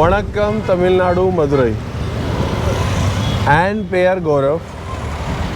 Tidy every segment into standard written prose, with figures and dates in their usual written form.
Vanakkam Tamil Nadu Madurai and pair गौरव।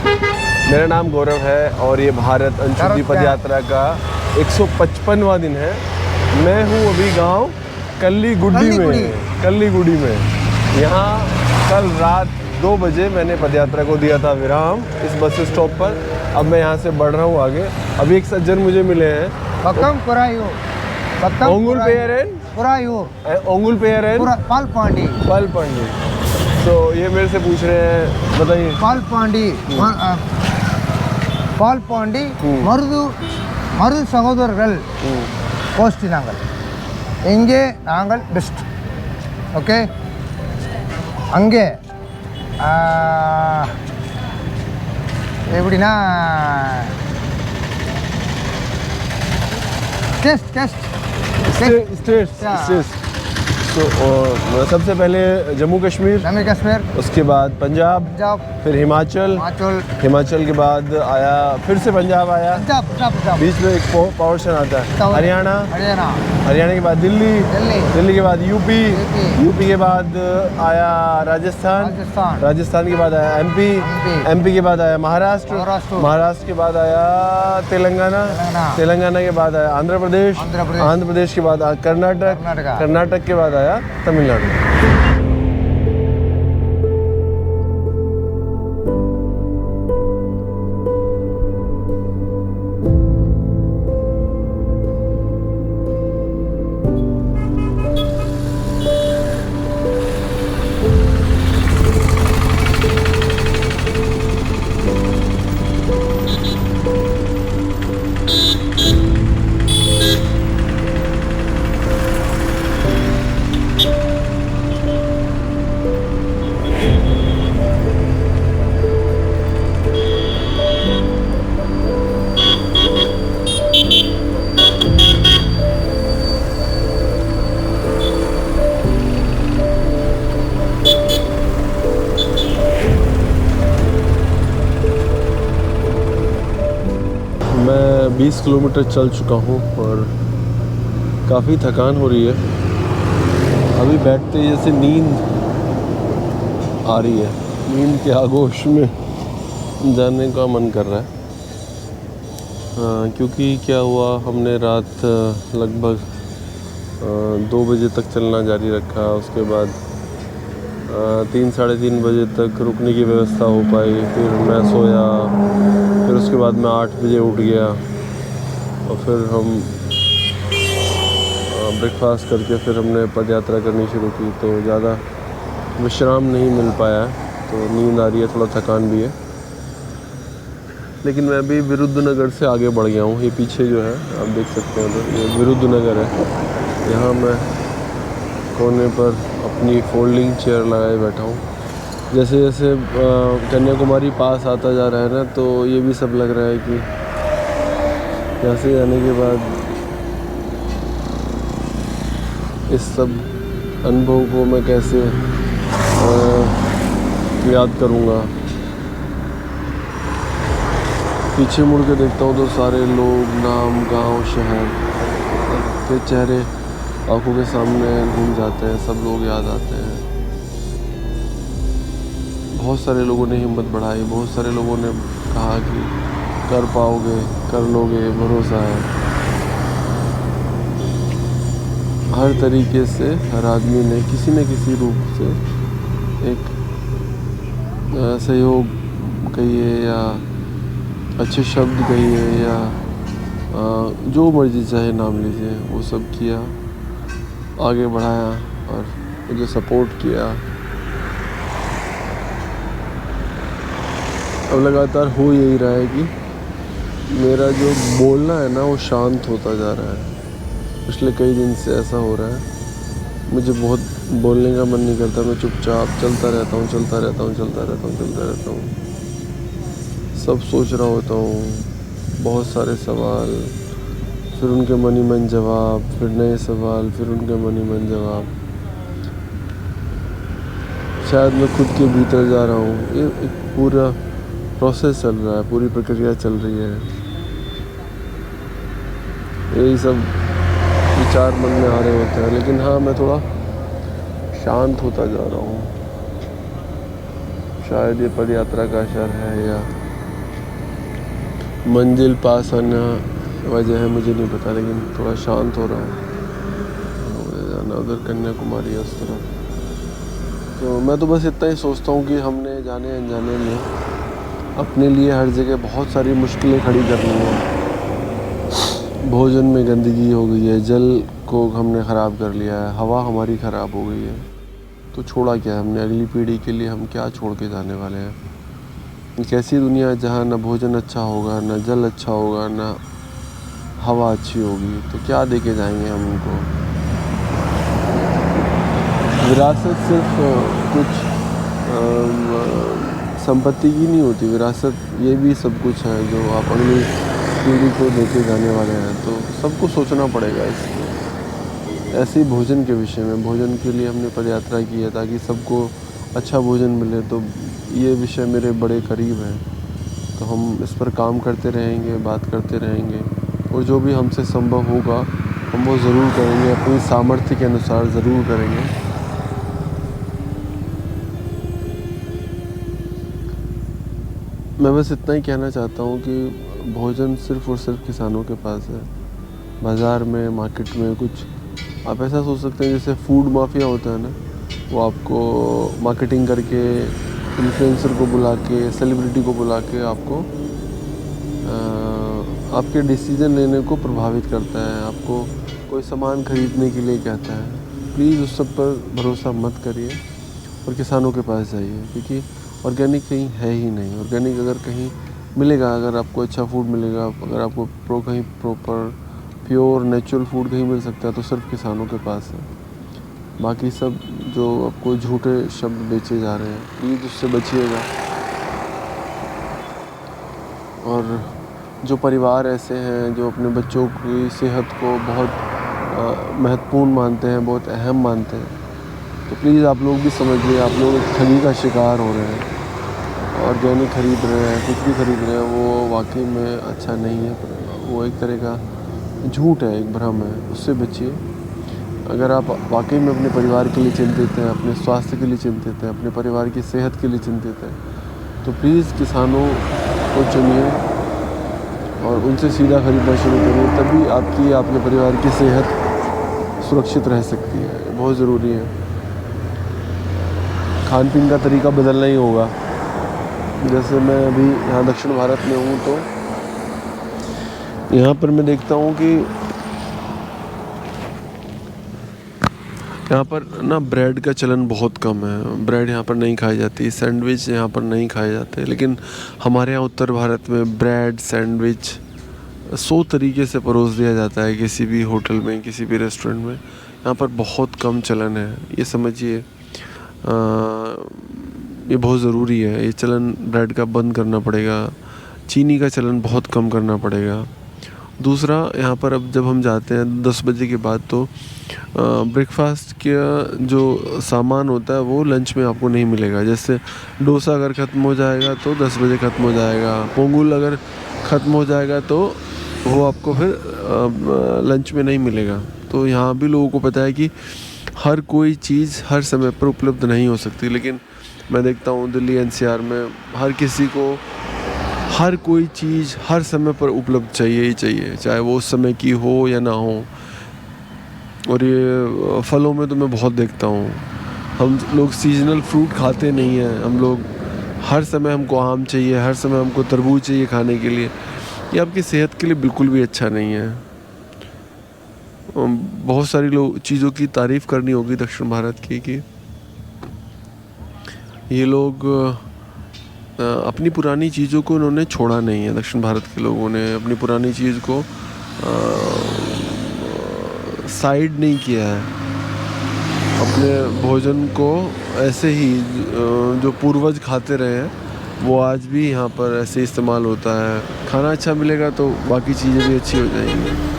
मेरा नाम गौरव है और ये भारत अंशुद्धि पद यात्रा का 155वां दिन है। मैं हूँ अभी गांव कल्लीगुडी में। यहाँ कल रात 2 बजे मैंने पदयात्रा को दिया था विराम इस बस स्टॉप पर। अब मैं यहाँ से बढ़ रहा हूँ आगे। अभी एक सज्जन मुझे मिले हैं। ओंगुल पेयर पालपांडी। तो ये मेरे से पूछ रहे हैं, बताइए। பால்பாண்டி மருது சகோதரர்கள் கோஷ்டி நாங்கள் இங்கே நாங்கள் பெஸ்ட். ஓகே, அங்கே எப்படின்னா स्टेट्स तो सबसे पहले जम्मू कश्मीर, उसके बाद पंजाब, फिर हिमाचल के बाद आया, फिर से पंजाब आया, बीच में एक पोर्शन आता है हरियाणा के बाद दिल्ली के बाद यूपी के बाद आया राजस्थान के बाद आया एमपी के बाद आया महाराष्ट्र के बाद आया तेलंगाना के बाद आया आंध्र प्रदेश के बाद आया कर्नाटक के बाद आया तमिलनाडु। मैं 20 किलोमीटर चल चुका हूँ और काफ़ी थकान हो रही है। अभी बैठते जैसे नींद आ रही है, नींद के आगोश में जाने का मन कर रहा है। क्योंकि क्या हुआ, हमने रात लगभग 2 बजे तक चलना जारी रखा। उसके बाद 3 साढ़े 3 बजे तक रुकने की व्यवस्था हो पाई। फिर मैं सोया, फिर उसके बाद मैं 8 बजे उठ गया और फिर हम ब्रेकफास्ट करके फिर हमने पदयात्रा करनी शुरू की। तो ज़्यादा विश्राम नहीं मिल पाया, तो नींद आ रही है, थोड़ा थकान भी है। लेकिन मैं अभी विरुद्धनगर से आगे बढ़ गया हूँ। ये पीछे जो है आप देख सकते हैं, तो ये विरुद्धनगर है। यहाँ मैं कोने पर अपनी फोल्डिंग चेयर लगाए बैठा हूँ। जैसे जैसे कन्याकुमारी पास आता जा रहा है ना, तो ये भी सब लग रहा है कि यहाँ से जाने के बाद इस सब अनुभव को मैं कैसे याद करूँगा। पीछे मुड़ के देखता हूँ तो सारे लोग, नाम, गांव, शहर के चेहरे आँखों के सामने घूम जाते हैं। सब लोग याद आते हैं। बहुत सारे लोगों ने हिम्मत बढ़ाई, बहुत सारे लोगों ने कहा कि कर पाओगे, कर लोगे, भरोसा है। हर तरीके से हर आदमी ने किसी न किसी रूप से एक सहयोग कहिए या अच्छे शब्द कहिए या जो मर्जी चाहे नाम लीजिए, वो सब किया, आगे बढ़ाया और मुझे सपोर्ट किया। अब लगातार हो यही रहा है कि मेरा जो बोलना है ना, वो शांत होता जा रहा है। पिछले कई दिन से ऐसा हो रहा है। मुझे बहुत बोलने का मन नहीं करता। मैं चुपचाप चलता रहता हूँ। सब सोच रहा होता हूँ, बहुत सारे सवाल, फिर उनके मन ही मन जवाब, फिर नए सवाल, फिर उनके मन ही मन जवाब। शायद मैं खुद के भीतर जा रहा हूँ। ये एक पूरा प्रोसेस चल रहा है, पूरी प्रक्रिया चल रही है। यही सब विचार मन में आ रहे होते हैं। लेकिन हाँ, मैं थोड़ा शांत होता जा रहा हूँ। शायद ये पद यात्रा का असर है या मंजिल पास आना वजह है, मुझे नहीं पता, लेकिन थोड़ा शांत हो रहा है। मुझे जाना उधर कन्याकुमारी उस तरफ। तो मैं तो बस इतना ही सोचता हूँ कि हमने जाने अनजाने में अपने लिए हर जगह बहुत सारी मुश्किलें खड़ी करनी हैं। भोजन में गंदगी हो गई है, जल को हमने ख़राब कर लिया है, हवा हमारी ख़राब हो गई है, तो छोड़ा क्या हमने? अगली पीढ़ी के लिए हम क्या छोड़ के जाने वाले हैं? एक ऐसी दुनिया है जहाँ न भोजन अच्छा होगा, न जल अच्छा होगा, न हवा अच्छी होगी, तो क्या दे के जाएंगे हम उनको? विरासत सिर्फ कुछ संपत्ति की नहीं होती, विरासत ये भी सब कुछ है जो आप अगली पीढ़ी को देके जाने वाले हैं। तो सबको सोचना पड़ेगा इसमें। ऐसे ही भोजन के विषय में, भोजन के लिए हमने पदयात्रा की है ताकि सबको अच्छा भोजन मिले, तो ये विषय मेरे बड़े करीब है। तो हम इस पर काम करते रहेंगे, बात करते रहेंगे, और जो भी हमसे संभव होगा हम वो ज़रूर करेंगे, अपनी सामर्थ्य के अनुसार ज़रूर करेंगे। मैं बस इतना ही कहना चाहता हूँ कि भोजन सिर्फ़ और सिर्फ किसानों के पास है। बाज़ार में, मार्केट में कुछ आप ऐसा सोच सकते हैं जैसे फूड माफिया होता है ना, वो आपको मार्केटिंग करके, इन्फ्लुएंसर को बुला के, सेलिब्रिटी को बुला के आपको आपके डिसीज़न लेने को प्रभावित करता है, आपको कोई सामान खरीदने के लिए कहता है। प्लीज़ उस सब पर भरोसा मत करिए और किसानों के पास जाइए, क्योंकि ऑर्गेनिक कहीं है ही नहीं। ऑर्गेनिक अगर कहीं मिलेगा, अगर आपको अच्छा फूड मिलेगा, अगर आपको कहीं प्रॉपर प्योर नेचुरल फूड कहीं मिल सकता है तो सिर्फ किसानों के पास है। बाकी सब जो आपको झूठे शब्द बेचे जा रहे हैं, प्लीज़ उससे बचिएगा। और जो परिवार ऐसे हैं जो अपने बच्चों की सेहत को बहुत महत्वपूर्ण मानते हैं, बहुत अहम मानते हैं, तो प्लीज़ आप लोग भी समझिए, आप लोग ठगी का शिकार हो रहे हैं। ऑर्गेनिक खरीद रहे हैं, कुछ भी खरीद रहे हैं, वो वाकई में अच्छा नहीं है। वो एक तरह का झूठ है, एक भ्रम है, उससे बचिए। अगर आप वाकई में अपने परिवार के लिए चिंतित हैं, अपने स्वास्थ्य के लिए चिंतित हैं, अपने परिवार की सेहत के लिए चिंतित हैं, तो प्लीज़ किसानों को चुनिए और उनसे सीधा खरीदना शुरू करिए। तभी आपकी, आपके परिवार की सेहत सुरक्षित रह सकती है। बहुत ज़रूरी है। खान पीन का तरीका बदलना ही होगा। जैसे मैं अभी यहाँ दक्षिण भारत में हूँ, तो यहाँ पर मैं देखता हूँ कि यहाँ पर ना ब्रेड का चलन बहुत कम है। ब्रेड यहाँ पर नहीं खाई जाती, सैंडविच यहाँ पर नहीं खाए जाते। लेकिन हमारे यहाँ उत्तर भारत में ब्रेड, सैंडविच 100 तरीके से परोस दिया जाता है किसी भी होटल में, किसी भी रेस्टोरेंट में। यहाँ पर बहुत कम चलन है, ये समझिए। ये बहुत ज़रूरी है। ये चलन ब्रेड का बंद करना पड़ेगा। चीनी का चलन बहुत कम करना पड़ेगा। दूसरा, यहाँ पर अब जब हम जाते हैं 10 बजे के बाद, तो ब्रेकफास्ट का जो सामान होता है वो लंच में आपको नहीं मिलेगा। जैसे डोसा अगर ख़त्म हो जाएगा तो 10 बजे ख़त्म हो जाएगा। पोंगल अगर ख़त्म हो जाएगा तो वो आपको फिर लंच में नहीं मिलेगा। तो यहाँ भी लोगों को पता है कि हर कोई चीज़ हर समय पर उपलब्ध नहीं हो सकती। लेकिन मैं देखता हूँ दिल्ली NCR में हर किसी को हर कोई चीज़ हर समय पर उपलब्ध चाहिए ही चाहिए, चाहे वो उस समय की हो या ना हो। और ये फलों में तो मैं बहुत देखता हूँ, हम लोग सीजनल फ्रूट खाते नहीं हैं। हम लोग हर समय, हमको आम चाहिए, हर समय हमको तरबूज चाहिए खाने के लिए। ये आपकी सेहत के लिए बिल्कुल भी अच्छा नहीं है। बहुत सारी लोग चीज़ों की तारीफ़ करनी होगी दक्षिण भारत की, कि ये लोग अपनी पुरानी चीज़ों को उन्होंने छोड़ा नहीं है। दक्षिण भारत के लोगों ने अपनी पुरानी चीज़ को साइड नहीं किया है। अपने भोजन को ऐसे ही जो पूर्वज खाते रहे हैं वो आज भी यहाँ पर ऐसे इस्तेमाल होता है। खाना अच्छा मिलेगा तो बाकी चीज़ें भी अच्छी हो जाएंगी।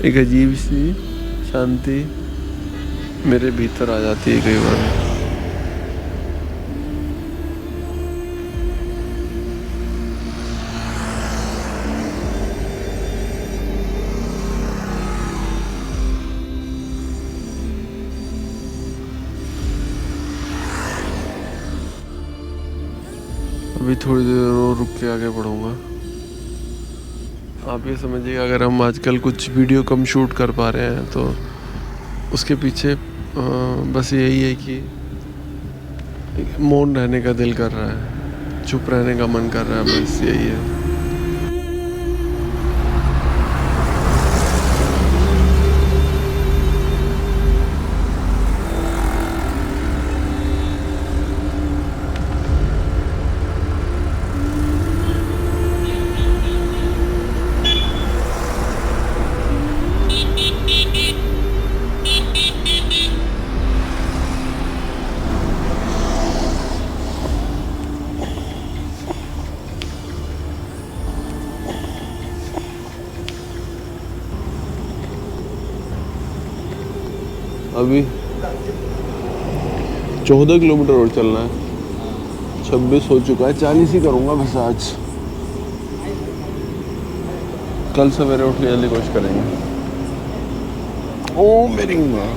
एक अजीब सी शांति मेरे भीतर आ जाती है कई बार। अभी थोड़ी देर और रुक के आगे बढ़ूँगा। आप ये समझिए अगर हम आजकल कुछ वीडियो कम शूट कर पा रहे हैं तो उसके पीछे बस यही है कि मौन रहने का दिल कर रहा है, चुप रहने का मन कर रहा है, बस यही है। अभी 14 किलोमीटर और चलना है, 26 हो चुका है, 40 ही करूँगा बस आज। कल सवेरे उठने जल्दी कोशिश करेंगे। ओ मेरी माँ,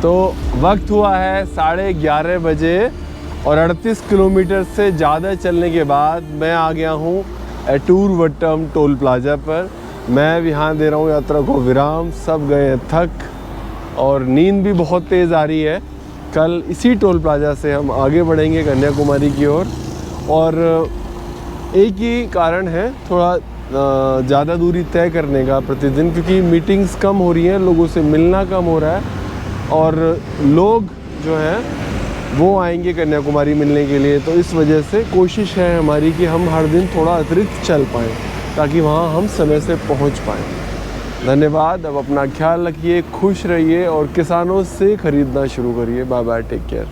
तो वक्त हुआ है 11:30 बजे और 38 किलोमीटर से ज़्यादा चलने के बाद मैं आ गया हूँ एटूर वट्टम टोल प्लाजा पर। मैं यहाँ दे रहा हूँ यात्रा को विराम। सब गए हैं थक और नींद भी बहुत तेज़ आ रही है। कल इसी टोल प्लाजा से हम आगे बढ़ेंगे कन्याकुमारी की ओर। और एक ही कारण है थोड़ा ज़्यादा दूरी तय करने का प्रतिदिन, क्योंकि मीटिंग्स कम हो रही हैं, लोगों से मिलना कम हो रहा है और लोग जो हैं वो आएंगे कन्याकुमारी मिलने के लिए। तो इस वजह से कोशिश है हमारी कि हम हर दिन थोड़ा अतिरिक्त चल पाएँ ताकि वहाँ हम समय से पहुँच पाएँ। धन्यवाद। अब अपना ख्याल रखिए, खुश रहिए और किसानों से ख़रीदना शुरू करिए। Bye bye, take care.